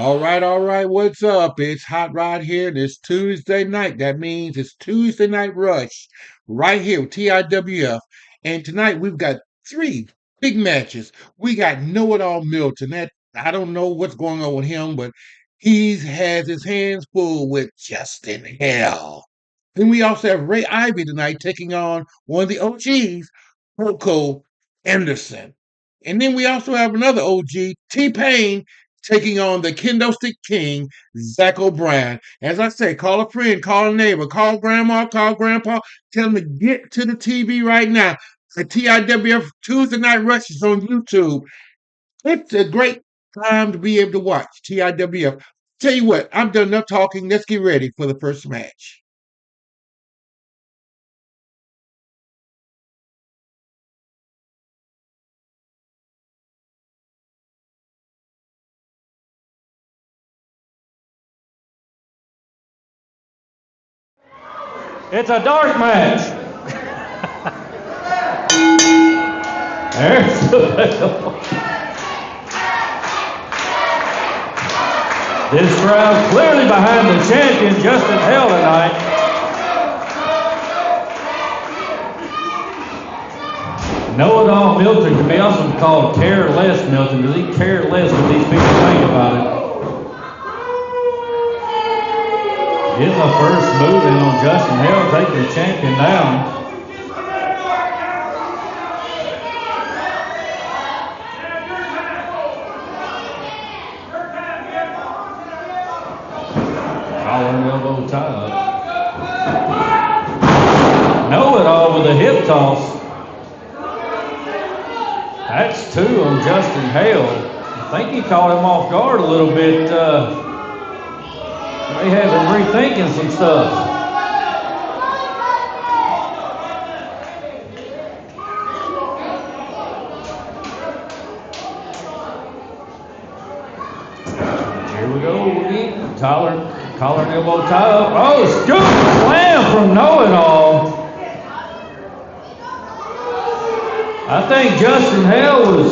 All right. What's up? It's Hot Rod here, and it's Tuesday night. That means it's Tuesday Night Rush right here with T.I.W.F. And tonight we've got three big matches. We got Know It All Milton. That I don't know what's going on with him, but he has his hands full with Justin Hell. Then we also have Ray Ivy tonight taking on one of the OGs, Koko Anderson. And then we also have another OG, T-Pain, taking on the Kendo Stick King, Zach O'Brien. As I say, call a friend, call a neighbor, call grandma, call grandpa, tell them to get to the TV right now. The TIWF Tuesday Night Rush is on YouTube. It's a great time to be able to watch TIWF. Tell you what, I'm done enough talking. Let's get ready for the first match. It's a dark match. There's the bell. This crowd clearly behind the champion, Justin Hell, tonight. Know It All Milton can be also called Careless Milton because he cares less what these people think about it. Getting the first move in on Justin Hell, taking the champion down. Collar and elbow tie up. Know It All with a hip toss. That's two on Justin Hale. I think he caught him off guard a little bit. They have him rethinking some stuff. Here we go again. Collar and elbow tie up. Oh, scoop slam from Know It All. I think Justin Hale was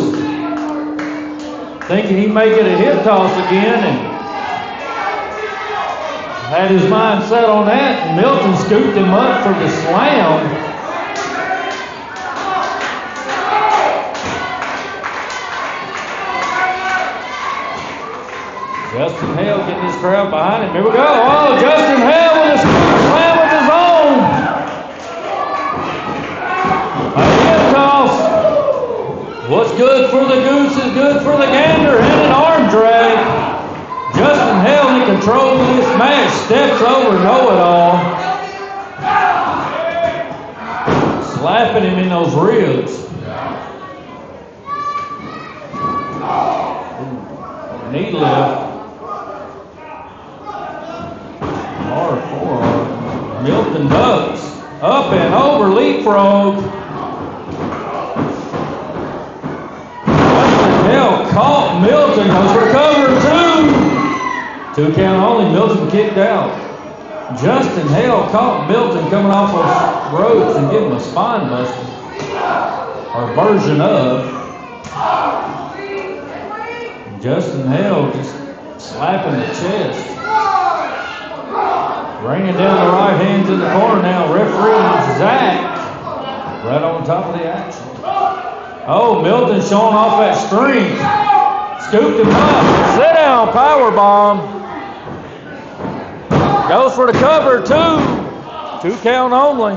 thinking he may get a hip toss again and had his mind set on that. And Milton scooped him up for the slam. Justin Hale getting his crowd behind him. Here we go. Oh, Justin Hale with a scoop slam of his own. A hip toss. What's good for the goose is good for the gander, and an arm drag. Justin Hale in control of this match, steps over Know It All. Slapping him in those ribs. Knee lift. Hard forearm. Milton ducks. Up and over, leapfrog. Caught Milton, goes for cover two. 2 count only, Milton kicked out. Justin Hale caught Milton coming off those ropes and gave him a spine buster. Or version of. Justin Hale just slapping the chest. Bringing down the right hand to the corner now. Referee Zach right on top of the action. Oh, Milton showing off that strength. Scooped him up. Sit down, power bomb. Goes for the cover, 2 count only.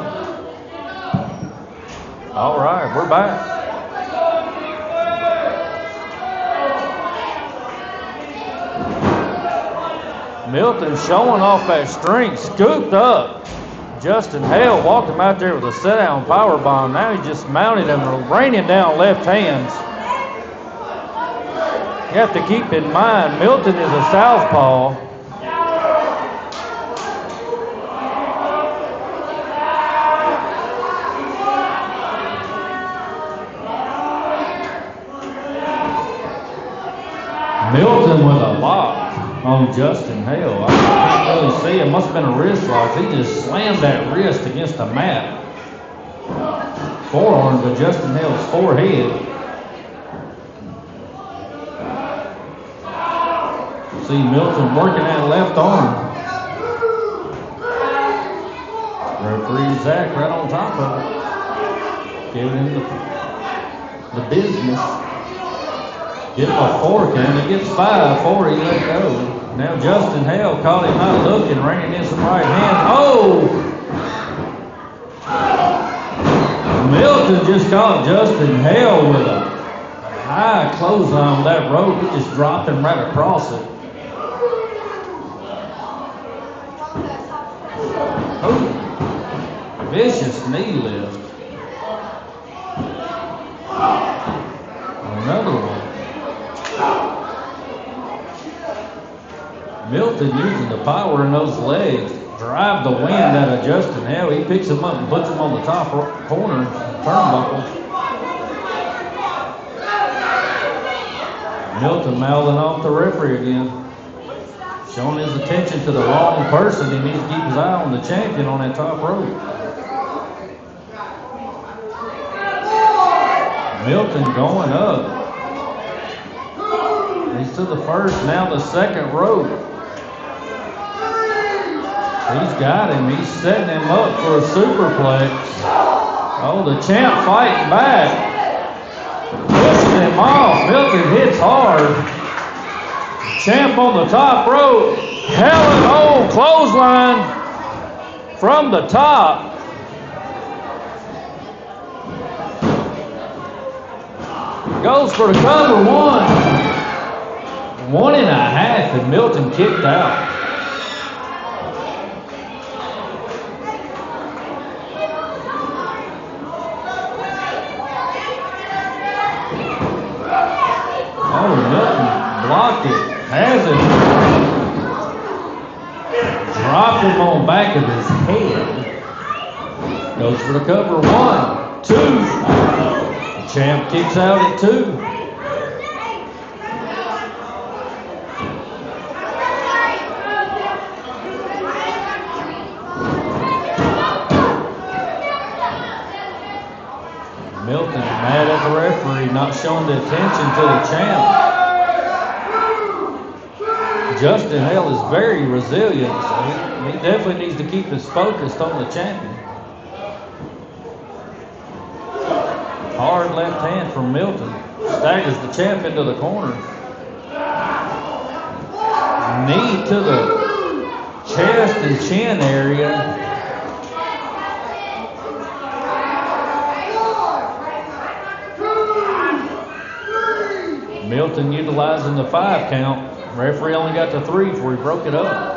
All right, we're back. Milton showing off that strength, scooped up. Justin Hale walked him out there with a sit-down power bomb. Now he just mounted him, raining down left hands. You have to keep in mind, Milton is a southpaw. Milton with a lock on Justin Hale. I can't really see. It must have been a wrist lock. He just slammed that wrist against the mat. Forearm to Justin Hale's forehead. See Milton working that left arm. Referee Zach right on top of it. Giving him the business. Give him a 4 count. He gets 5 before he let go. Now Justin Hale caught him not looking, ringing in some right hands. Oh! Milton just caught Justin Hale with a high clothesline on that rope. He just dropped him right across it. Oh, vicious knee lift. Another one. Milton using the power in those legs. Drive the wind out of Justin Hale. He picks him up and puts him on the top corner turnbuckle. Milton mouthing off the referee again. Showing his attention to the wrong person. He needs to keep his eye on the champion on that top rope. Milton going up. He's to the first, now the second rope. He's got him. He's setting him up for a superplex. Oh, the champ fighting back. Pushing him off. Milton hits hard. Champ on the top rope. Helen on clothesline from the top. Goes for the cover 1. 1.5 and Milton kicked out. Oh, Milton blocked it. Has it. Dropped him on back of his head. Goes for the cover 1, 2. The champ kicks out at 2. Milton mad at the referee, not showing the attention to the champ. Justin Hale is very resilient, so he definitely needs to keep his focus on the champion. Hard left hand from Milton. Staggers the champ into the corner. Knee to the chest and chin area. Milton utilizing the 5 count. Referee only got to 3 before he broke it up.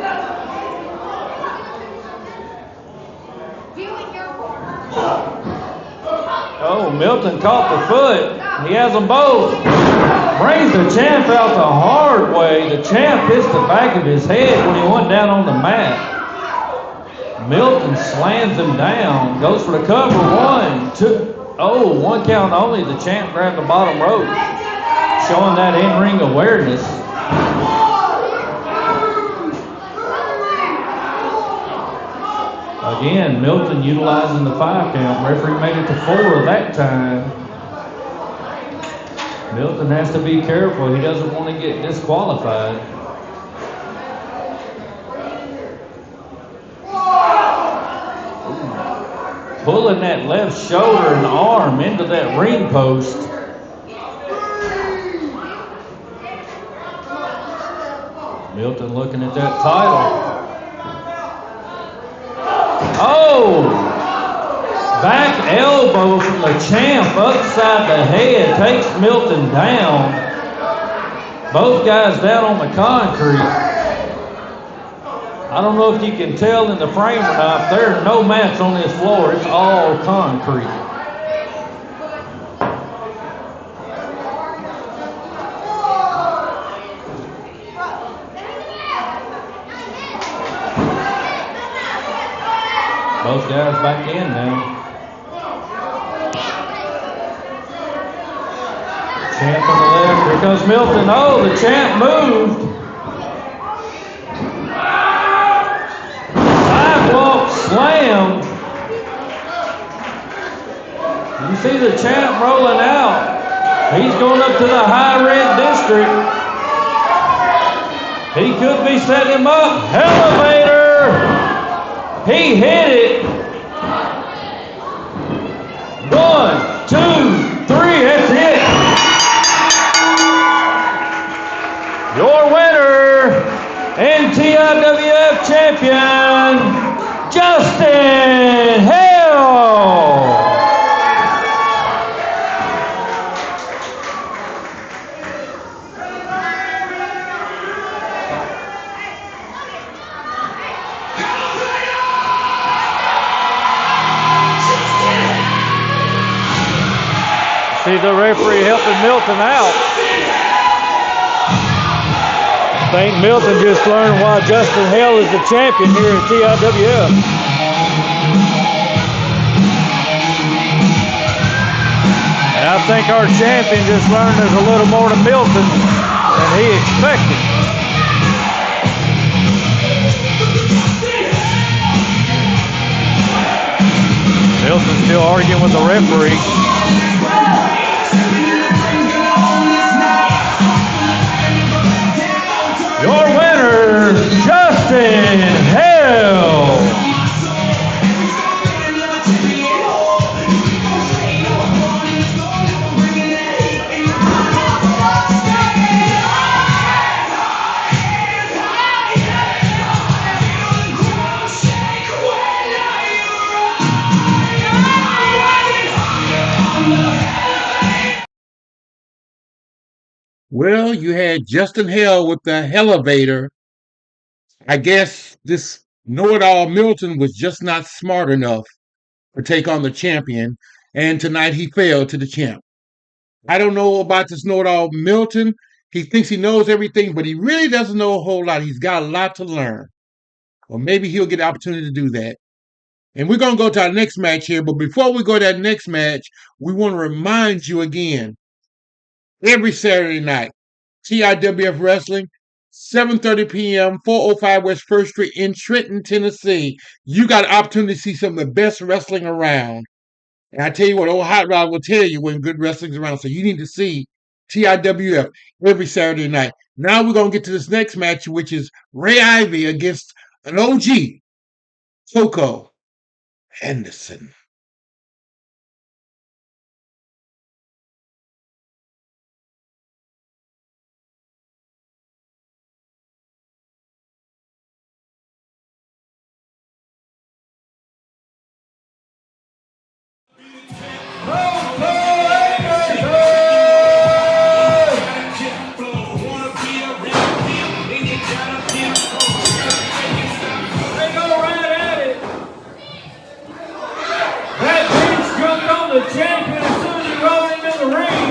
Oh, Milton caught the foot. He has them both. Brings the champ out the hard way. The champ hits the back of his head when he went down on the mat. Milton slams him down. Goes for the cover 1, 2. Oh, 1 count only. The champ grabbed the bottom rope. Showing that in-ring awareness. Again, Milton utilizing the 5 count. Referee made it to 4 that time. Milton has to be careful. He doesn't want to get disqualified. Pulling that left shoulder and arm into that ring post. Milton looking at that title. Oh! Back elbow from the champ upside the head takes Milton down. Both guys down on the concrete. I don't know if you can tell in the frame or not. There are no mats on this floor. It's all concrete. Both guys back in now. Champ on the left. Here comes Milton. Oh, the champ moved. Sidewalk slam. You see the champ rolling out. He's going up to the high red district. He could be setting him up. Elevator. He hit it. 1, 2, 3. That's it. Your winner and T.I.W.F. champion, Justin Hill. See the referee helping Milton out. I think Milton just learned why Justin Hill is the champion here at T.I.W.F. And I think our champion just learned there's a little more to Milton than he expected. Milton's still arguing with the referee. Your winner, Justin Hill. Well, you had Justin Hill with the elevator. I guess this know-it-all Milton was just not smart enough to take on the champion, and tonight he failed to the champ. I don't know about this know-it-all Milton. He thinks he knows everything, but he really doesn't know a whole lot. He's got a lot to learn. Or maybe he'll get the opportunity to do that. And we're going to go to our next match here, but before we go to that next match, we want to remind you again, every Saturday night, T.I.W.F. Wrestling, 7:30 p.m., 405 West 1st Street in Trenton, Tennessee. You got an opportunity to see some of the best wrestling around. And I tell you what, old Hot Rod will tell you when good wrestling's around. So you need to see T.I.W.F. every Saturday night. Now we're going to get to this next match, which is Ray Ivy against an OG, Koko Anderson. The champion as soon as he rolled into the ring.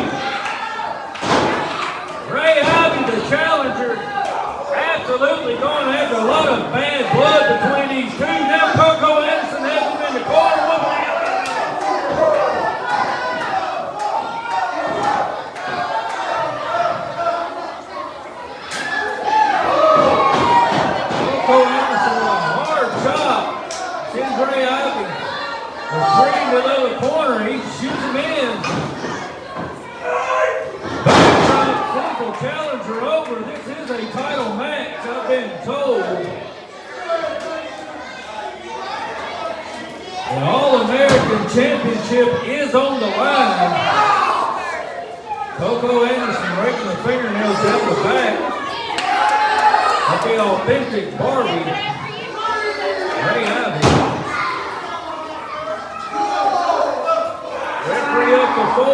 Ray Ivy, the challenger, absolutely going to have a lot of bad blood between these two. Now Koko Anderson has him in the corner with him. Koko Anderson with a hard shot. Sends Ray Ivy. Bring the little corner, he shoots him in. Backdrop, simple challenger over. This is a title match, I've been told. The All-American Championship is on the line. Koko Anderson raking the fingernails down the back. Like the authentic Barbie. Ray Ivy. Up to 4.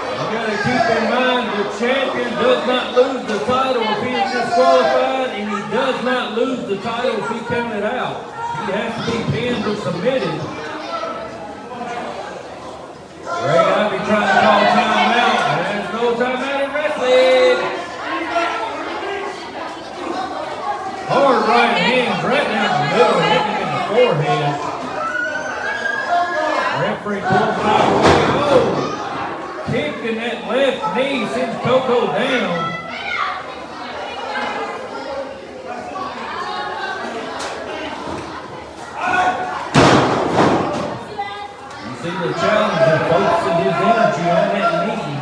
You got to keep in mind the champion does not lose the title if he is disqualified, and he does not lose the title if he counted out. He has to be pinned or submitted. Ray Ivy trying to call timeout. There's no timeout in wrestling. Hard right hands right down the middle, hitting him in the forehead. Referee pulls it out of the way. Oh! Kick in that left knee sends Koko down. You see the challenger focusing his energy on that knee.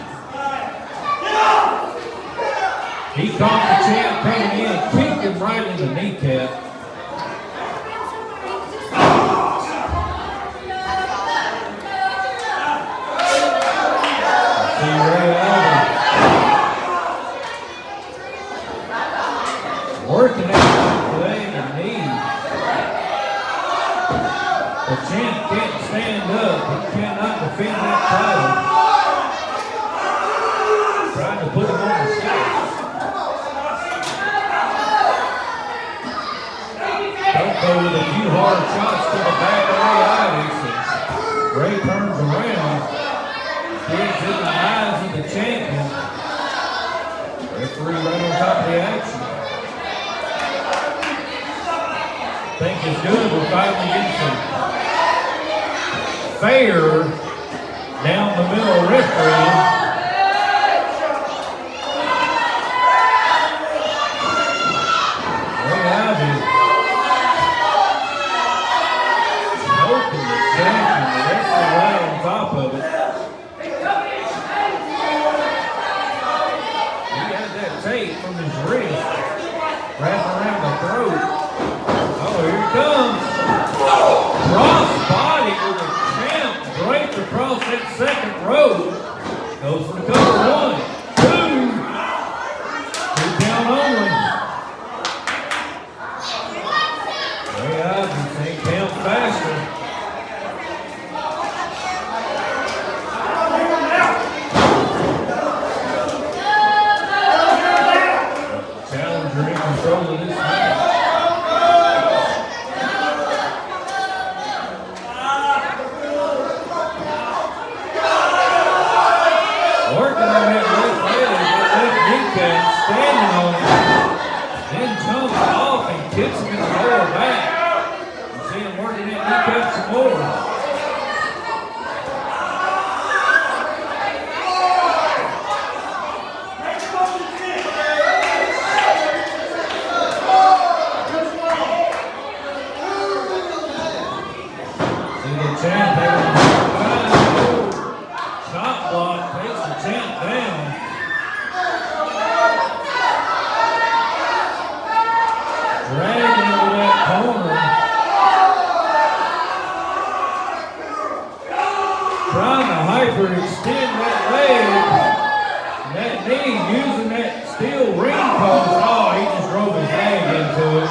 caught the champ coming in and kicked him right in the kneecap. See Ray Allen working that leg and knee. The champ can't stand up. He cannot defend that title. Trying to put him on the stage. Koko with a few hard shots to the back of Ray Ives. Ray turns around. Gives in the eyes of the champion. Referee right on top of the action. Think it's good. We're finally getting some fair down the middle referee. Ray Ives choking the champion. The referee right on top of it. He had that tape from his wrist wrapped around the throat. Oh, here it comes. Cross body with a champ draped across that second rope. Goes for the cover. 1, 2. 2 count only. Ray Ives ain't count faster. Challenger in control of this match. Working on that left leg, that left kneecap, standing on it, then jumps off and kicks him in the lower back. You see him working that kneecap some more. See the champ having a shot block, takes the champ down. Dragging into that corner. Trying to hyperextend that leg. And that knee, using that steel ring post. Oh, he just drove his leg into it.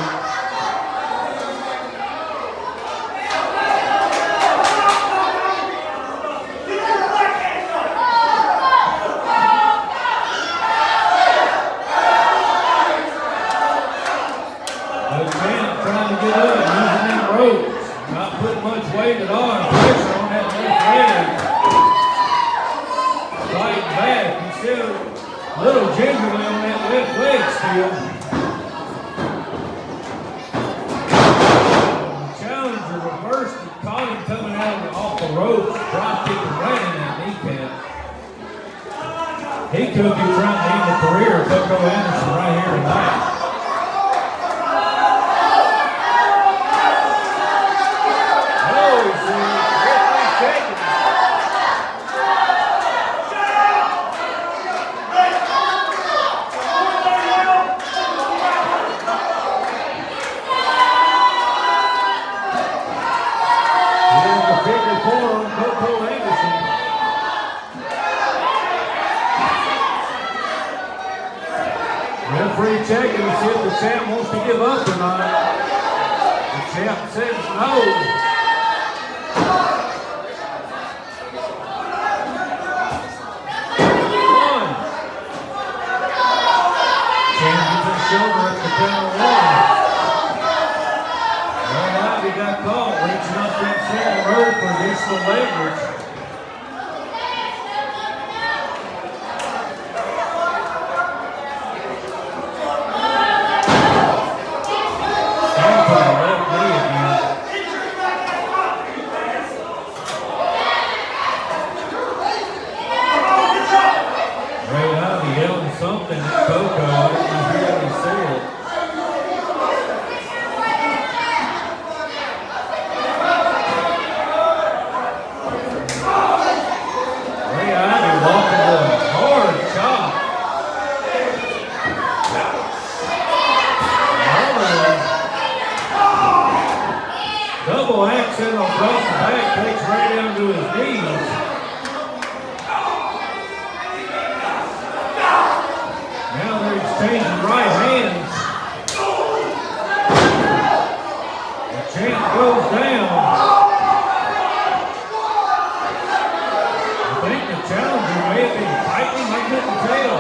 The champ trying to get up, using them ropes. Not putting much weight at all. Pressure on that left leg. Fighting back. He's still a little gingerly on that left leg still. The challenger reversed and caught him coming out off the ropes. Drop kicking right in that kneecap. He could be trying to end the career of Koko Anderson right here tonight. Here's the figure 4 on Koko Anderson. Referee checking to see if the champ wants to give up or not. The champ says no. Changes his shoulder at the count of 1. Ray Ives got caught reaching up that second rope for additional leverage. Stand for the left knee again. Ray Ives yelling something at Koko. I didn't hear him say it. in across the back, takes right down to his knees. Now they're exchanging right hands. The champ goes down. I think the challenger may have been fighting, I couldn't tell.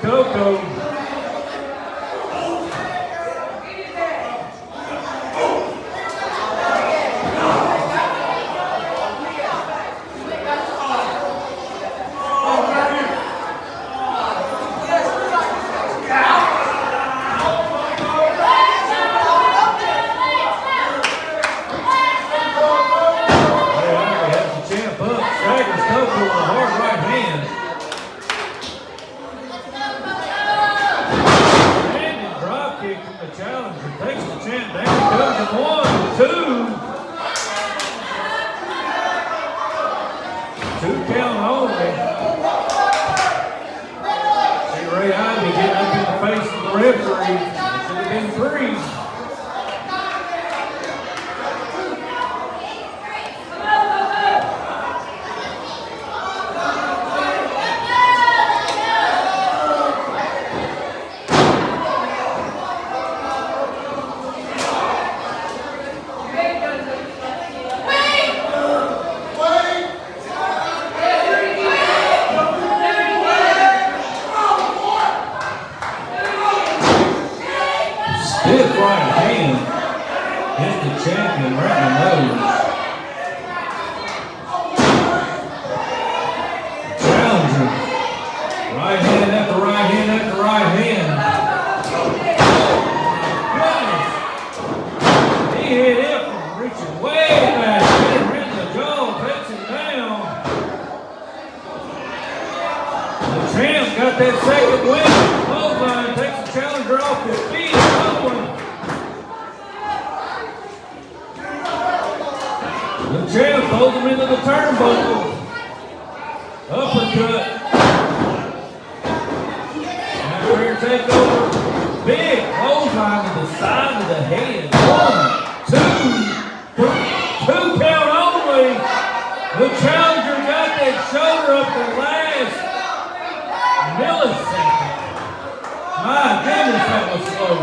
Koko. Stiff right hand hits the champion right in the nose. Challenger. Right hand after right hand after right hand. He hit it from reaching way back. Hit him in the jaw, takes him down. The champ got that second win. Clothesline takes the challenger off his feet. The champ holds him into the turnbuckle. Uppercut. Now rear takeover. Big clothesline to the side of the head. 1, 2, 2 count only. The challenger got that shoulder up the last millisecond. My goodness, that was slow.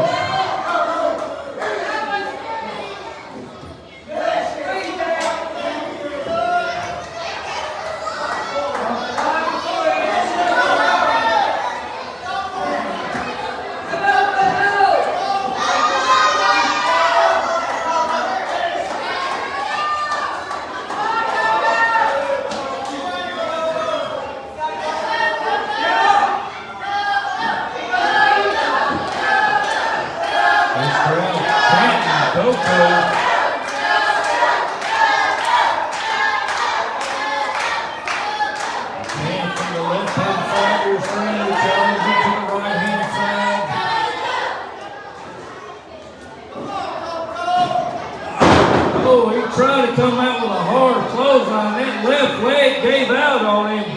Trying to come out with a hard clothesline. That left leg gave out on him.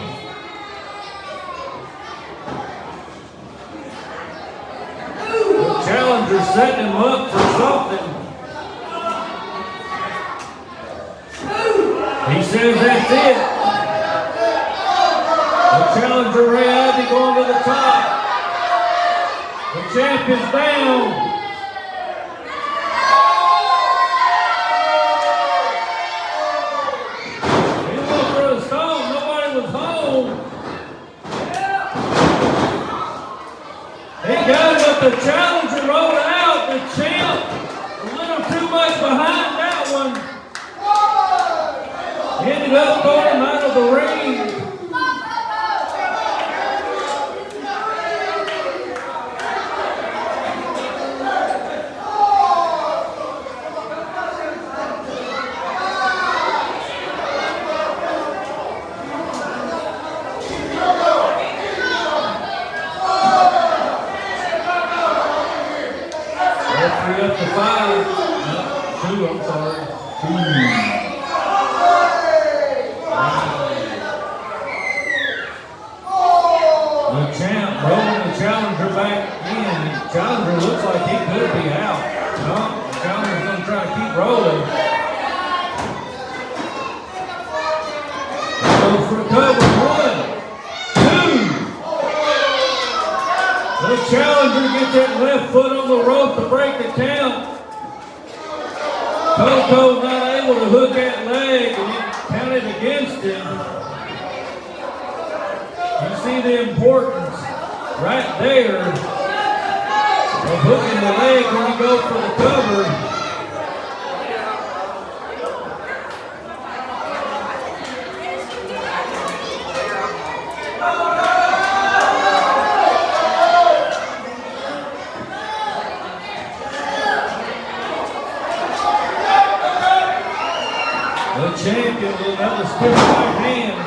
The challenger setting him up for something. He says that's it. The challenger Ray Ivy going to the top. The champ is down. The challenger rolled out. The champ a little too much behind that one. Ended up throwing him out of the ring. 5. No, 2, I'm sorry. 2. The challenger back in. The challenger looks like he could be out. No, the challenger's going to try to keep rolling. Goes for the cover. 1, 2. The challenger gets that left foot on the rope to break the count. Koko's not able to hook that leg and it counted against him. You see the importance right there of hooking the leg when you go for the cover. The champion with another stiff right hand.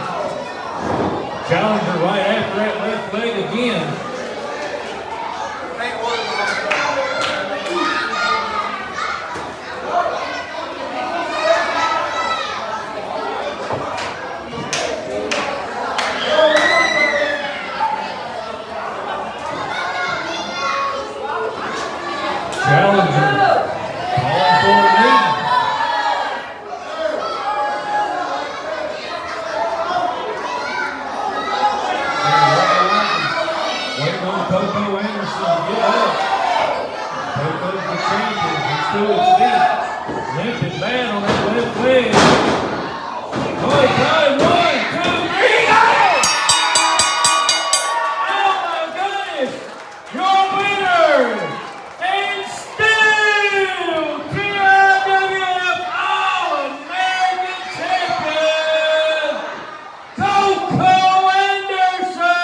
Challenger right after that left leg again. Challenger calling for a knee. Waiting on Koko Anderson to get up. Koko's the champion. He's to his feet. Limping bad on that left leg. Oh, he got it. 1, 2, 3. Got it! Oh my goodness! Your winner and still T.I.W.F All-American Champion, Koko Anderson!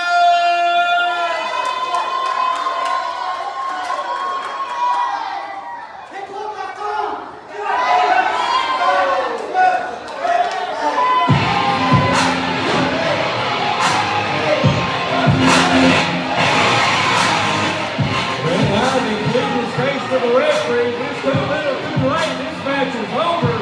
For the referee, this took a little too late. This match is over.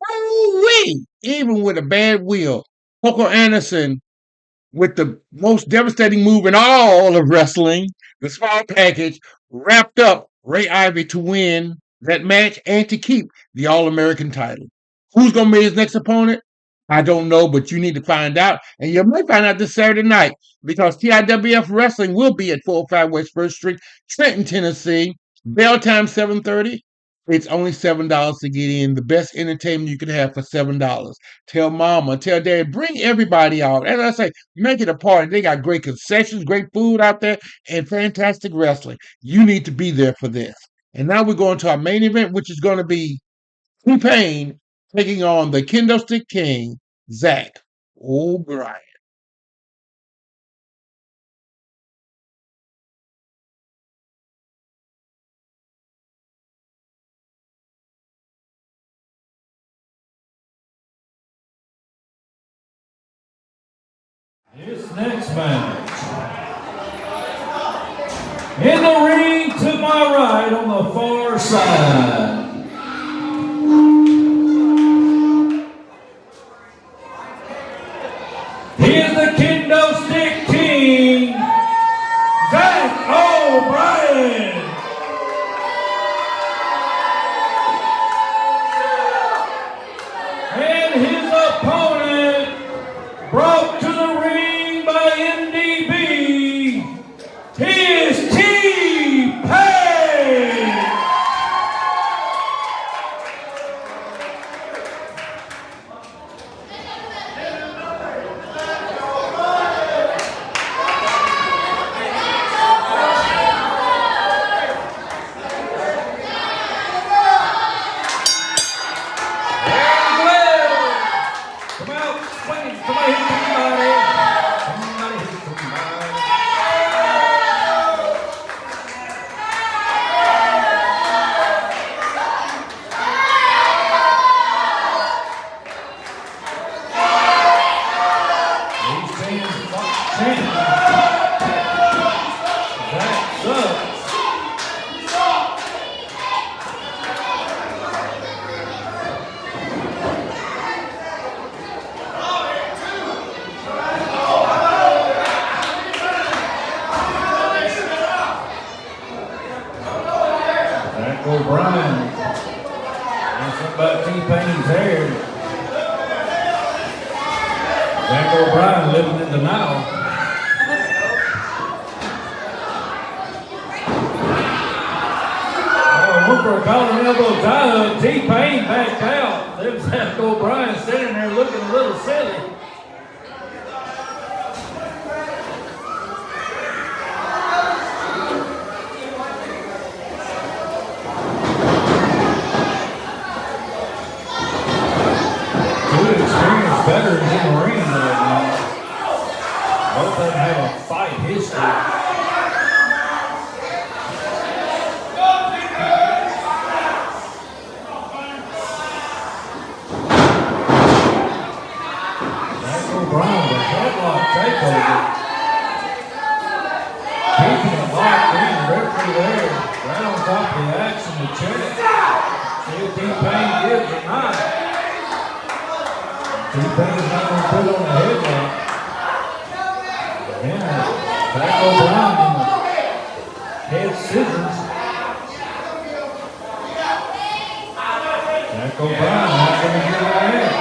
Ooh-wee! Even with a bad wheel, Koko Anderson with the most devastating move in all of wrestling, the small package, wrapped up Ray Ivy to win that match and to keep the All-American title. Who's going to be his next opponent? I don't know, but you need to find out. And you might find out this Saturday night because T.I.W.F Wrestling will be at 405 West 1st Street, Trenton, Tennessee. Bell time 7:30. It's only $7 to get in. The best entertainment you can have for $7. Tell mama, tell dad, bring everybody out. As I say, make it a party. They got great concessions, great food out there, and fantastic wrestling. You need to be there for this. And now we're going to our main event, which is going to be T-Pain taking on the Kendo Stick King, Zach O'Brien. This next match. In the ring to my right on the far side. He is the Kendo Stick King, Zach O'Brien. And his opponent, brought to the ring by MDB, he is T-Pain. about T-Pain's hair. Jack O'Brien living in denial. One for a collar elbow tie-up. T-Pain backed out. There's Jack O'Brien sitting there looking a little silly. Two experienced veterans in the ring right now. Both of them have a fight history. Takeover. Keeping it locked in, referee there, right on top of the action to check. See if T-Pain gives or not. T-Pain's not going to put on a headlock. Again, Jack O'Brien in the head scissors. Jack O'Brien not going to get right in.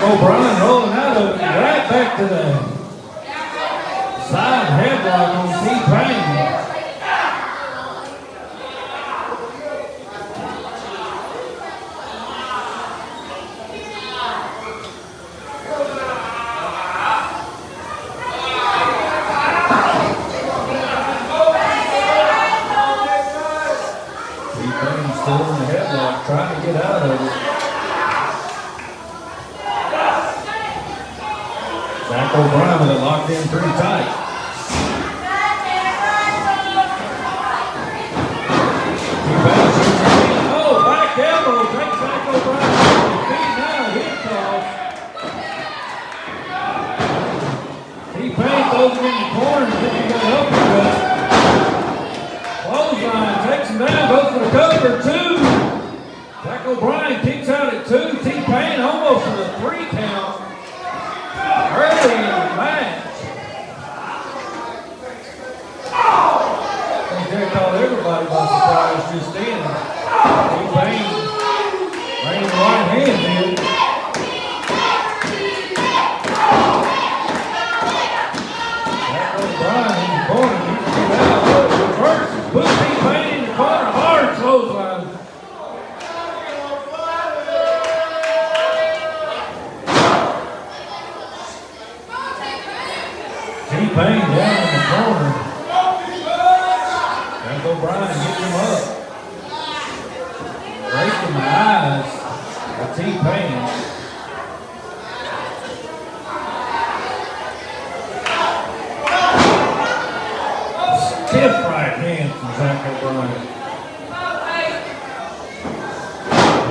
O'Brien rolling out of it, right back to the side headlock on T-Pain. T-Pain still in the headlock, trying to get out of it. Jack O'Brien with it locked in pretty tight. Oh, back elbow takes Jack O'Brien to his feet now. Hip toss. T-Pain throws him in the corner and then he got uppercut. Clothesline takes him down, goes for the cover, 2. Jack O'Brien kicks out at 2. T-Pain almost for the 3 count. Early in the match. I think they caught everybody by surprise just then. T-Pain bringing the right hand in. Jack O'Brien in the corner. He can get out. Reverse. Put T-Pain in the corner. Hard clothesline. T-Pain down in the corner. Jack O'Brien gets him up. Breaking the eyes of T-Pain. Stiff right hand from Jack O'Brien.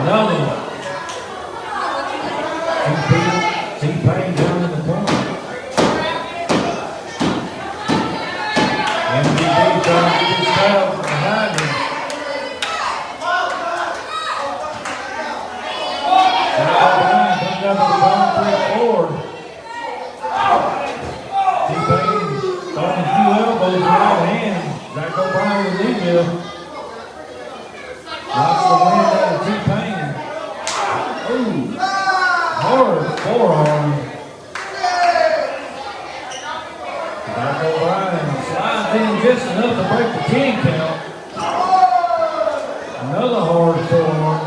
Another one. T-Pain down in the corner. MVP trying to get his crowd from behind him. Jack O'Brien comes down to the bottom 3 forward. T-Pain throwing a few elbows right hand. Jack O'Brien with knee mill. Knocks the wind out of T-Pain. Ooh, hard forearm. Jack O'Brien slides in just enough to break the 10 count. Another hard forearm.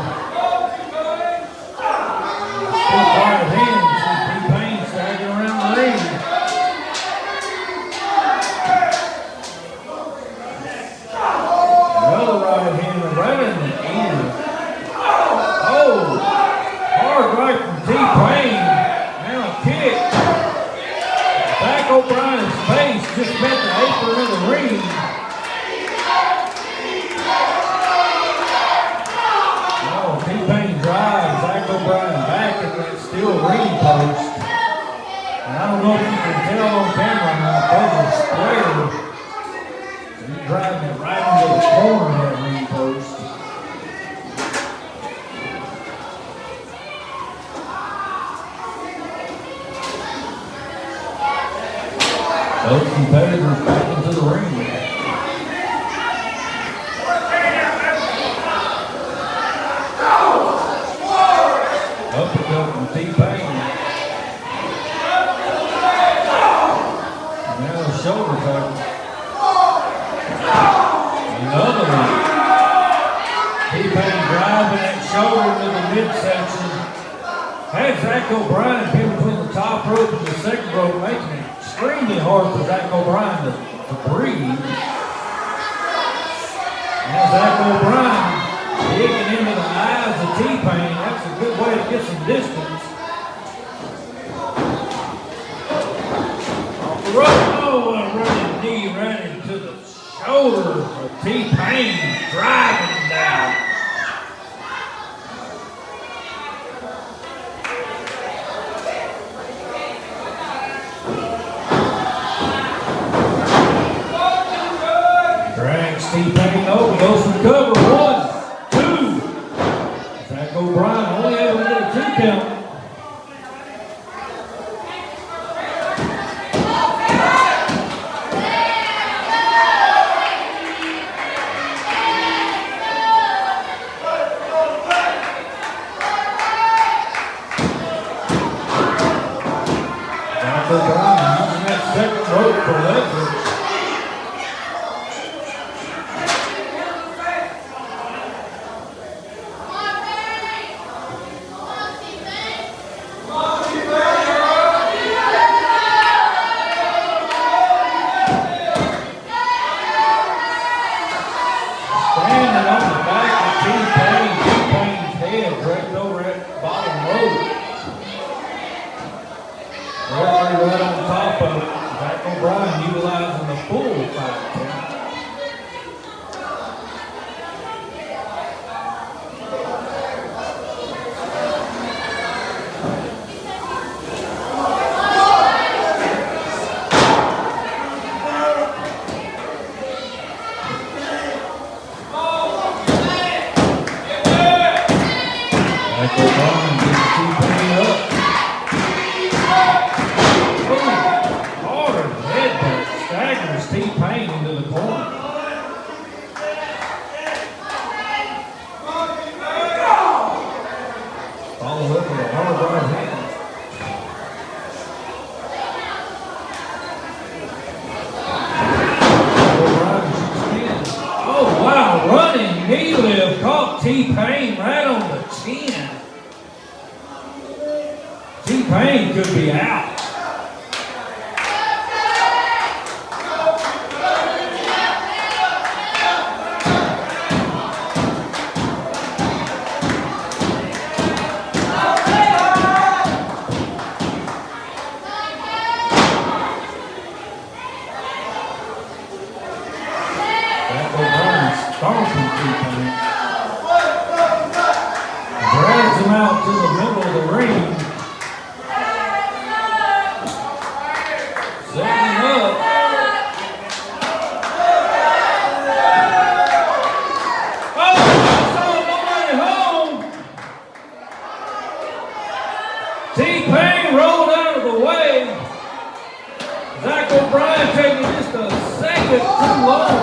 Still right hands as T-Pain staggering around the ring. Another right hand right in the ear. Oh, hard right from T-Pain. Now a kick. Jack O'Brien's face just met the apron of the ring. Oh, T-Pain drives Jack O'Brien back in that steel ring post. And I don't know if you can tell on camera now, those are square. He's driving it right into the corner of that ring post. Both competitors back into the ring. Uppercut from T.Pain. Now a shoulder tackle. Another one. T.Pain driving that shoulder into the midsection. Had Zach O'Brien in between the top rope and the second rope, making it extremely hard for Zach O'Brien to breathe. Now Zach O'Brien digging into the eyes of T-Pain. That's a good way to get some distance. Off the rope. Oh, a running knee right into the shoulder of T-Pain, driving him down. T.Pain over, goes for the cover. 1, 2. Zach O'Brien only able to get a 2 count. Zach O'Brien using that second rope for leverage. T.Pain into the corner. Follow up with a hard right hand. Oh wow, running knee lift caught T.Pain right on the chin. T.Pain could be out. Drags him out to the middle of the ring. Setting up. Oh, saw nobody home. T.Pain rolled out of the way. Zach O'Brien taking just a second too long.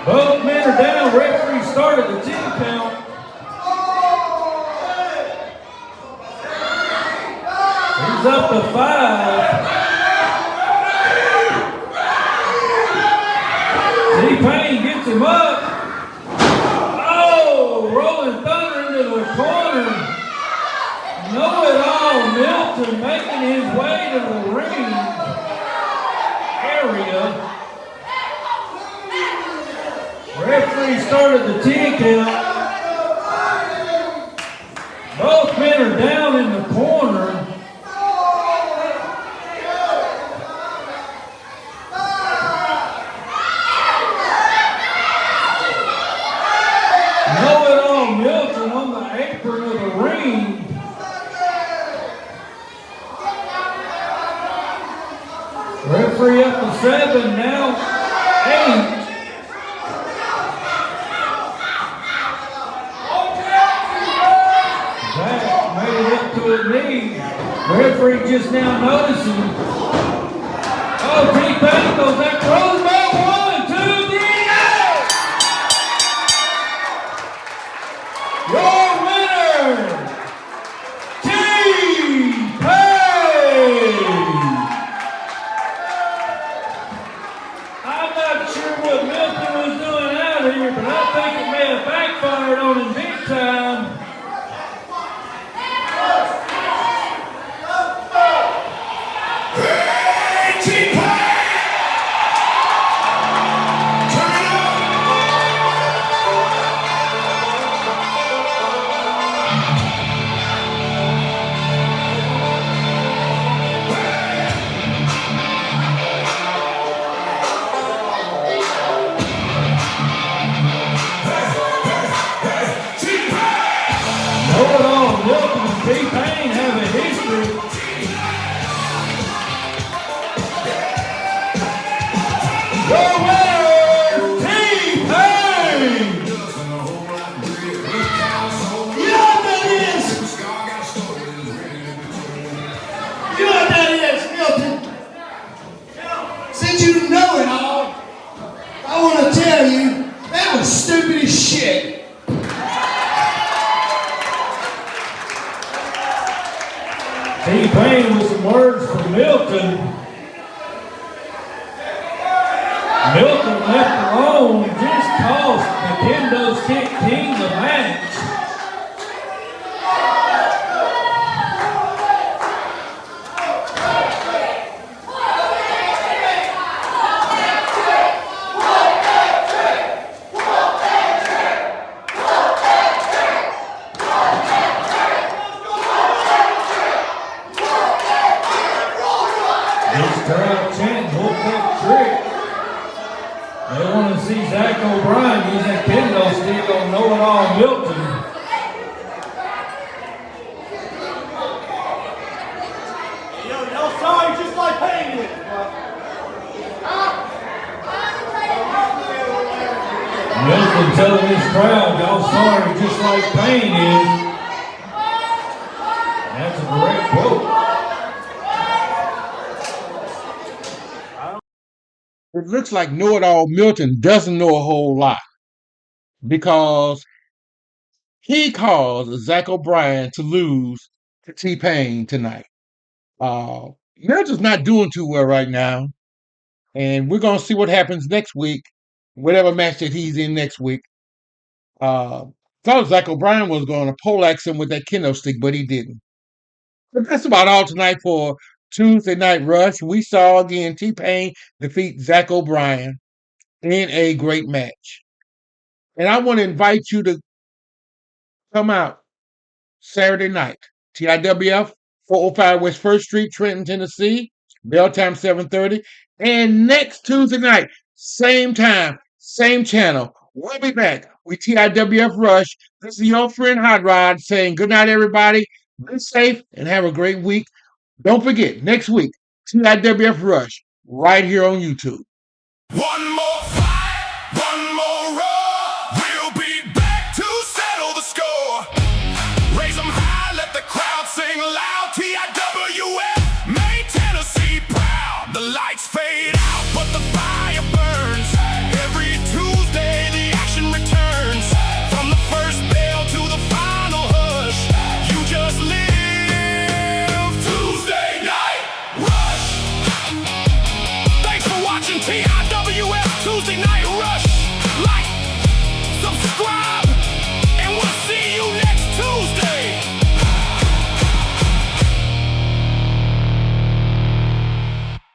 Both men are down. Referee started the 10 count. He's up to 5. T.Pain gets him up. Oh, rolling thunder into the corner. Know-it-all Milton making his way to the ring area. Referee started the 10 count. Both men are down in the corner. Know-it-all Milton on the apron of the ring. Referee up to 7 now. 8. Made it up to his knees. Referee just now noticing. Oh, T.I.W.F goes that throws ball. 1, 2, 3, out! Your winner, T.I.W.F. I'm not sure what Milton was doing out here, but I think it may have backfired on him big time. Milton and T-Pain have a history. Your winner, T-Pain! You know what that is? You know what that is, Milton? Since you know it all, I want to tell you, that was stupid as shit. T-Pain with some words from Milton. Milton left alone and just cost the Kendo Stick King the match. This crowd chanting, "Whoop that trick." They want to see Zach O'Brien use that kendo stick on know-it-all Milton. Y'all sorry just like Payne is. Milton telling this crowd, "Y'all sorry just like Payne is." That's a direct quote. It looks like know-it-all Milton doesn't know a whole lot because he caused Zach O'Brien to lose to T-Pain tonight. Milton's not doing too well right now, and we're gonna see what happens next week, whatever match that he's in next week. Thought Zach O'Brien was going to poleaxe him with that kendo stick, but he didn't. But that's about all tonight for Tuesday Night Rush. We saw again T-Pain defeat Zach O'Brien in a great match. And I want to invite you to come out Saturday night. T.I.W.F. 405 West 1st Street, Trenton, Tennessee. Bell time 7:30. And next Tuesday night, same time, same channel. We'll be back with T.I.W.F. Rush. This is your friend Hot Rod saying good night, everybody. Be safe and have a great week. Don't forget, next week, T.I.W.F. Rush right here on YouTube. One